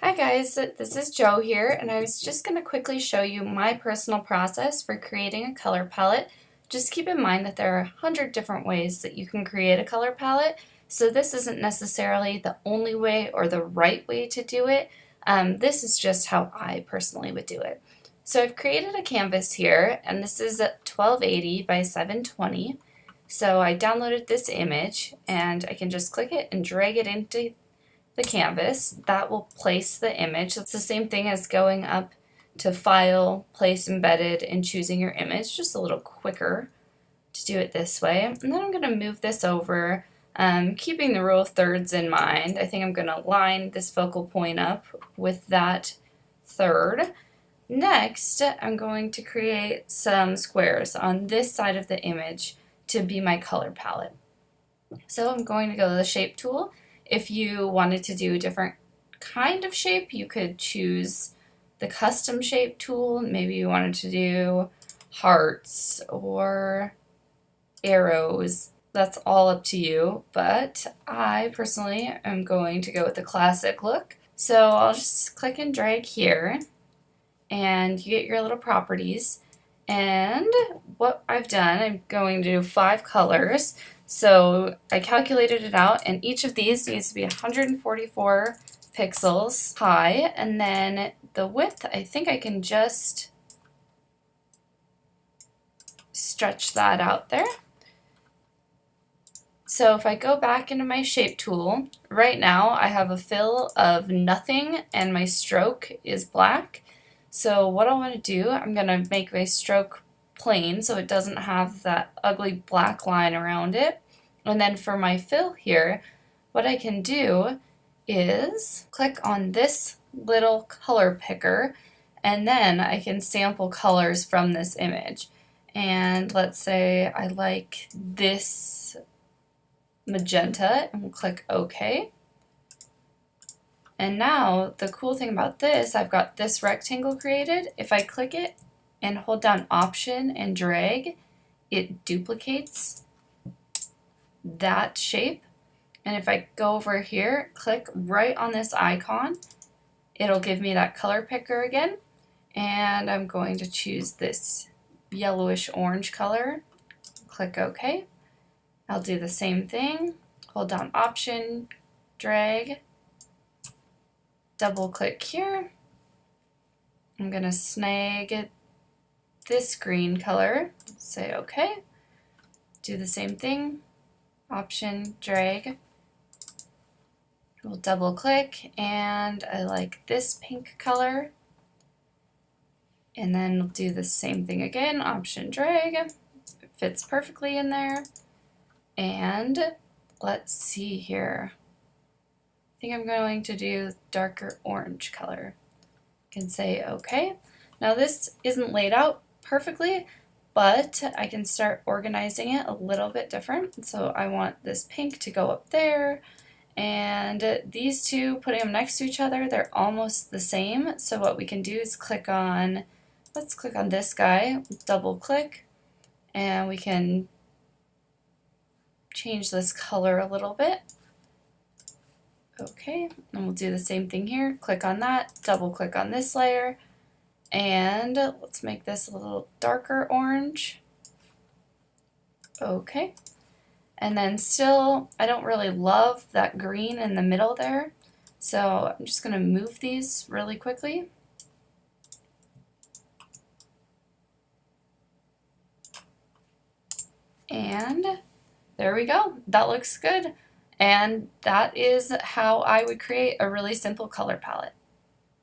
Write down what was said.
Hi guys, this is Jo here, and I was just going to quickly show you my personal process for creating a color palette. Just keep in mind that there are 100 different ways that you can create a color palette, so this isn't necessarily the only way or the right way to do it. This is just how I personally would do it. So I've created a canvas here, and this is at 1280 by 720. So I downloaded this image, and I can just click it and drag it into the canvas. That will place the image. It's the same thing as going up to File, Place Embedded, and choosing your image, just a little quicker to do it this way. And then I'm going to move this over, keeping the rule of thirds in mind. I think I'm going to line this focal point up with that third. Next, I'm going to create some squares on this side of the image to be my color palette. So I'm going to go to the Shape tool. If you wanted to do a different kind of shape, you could choose the Custom Shape tool. Maybe you wanted to do hearts or arrows. That's all up to you, but I personally am going to go with the classic look. So I'll just click and drag here, and you get your little properties. And what I've done, I'm going to do 5 colors. So I calculated it out, and each of these needs to be 144 pixels high, and then the width, I think I can just stretch that out there. So if I go back into my shape tool, right now I have a fill of nothing and my stroke is black. So what I want to do, I'm going to make my stroke plain so it doesn't have that ugly black line around it. And then for my fill here, what I can do is click on this little color picker, and then I can sample colors from this image. And let's say I like this magenta, and we'll click OK. And now the cool thing about this, I've got this rectangle created. If I click it and hold down Option and drag, it duplicates that shape. And if I go over here, click right on this icon, it'll give me that color picker again. And I'm going to choose this yellowish orange color. Click OK. I'll do the same thing. Hold down Option, drag, double click here. I'm going to snag this green color, say OK. Do the same thing, Option, drag. We'll double click, and I like this pink color. And then we'll do the same thing again, Option, drag. It fits perfectly in there. And let's see here. I think I'm going to do darker orange color. I can say OK. Now this isn't laid out perfectly, but I can start organizing it a little bit different. So I want this pink to go up there, and these two, putting them next to each other, they're almost the same. So what we can do is click on, let's click on this guy, double click, and we can change this color a little bit. Okay, and we'll do the same thing here. Click on that, double click on this layer, and let's make this a little darker orange. Okay, and then still, I don't really love that green in the middle there, so I'm just going to move these really quickly. And there we go. That looks good. And that is how I would create a really simple color palette.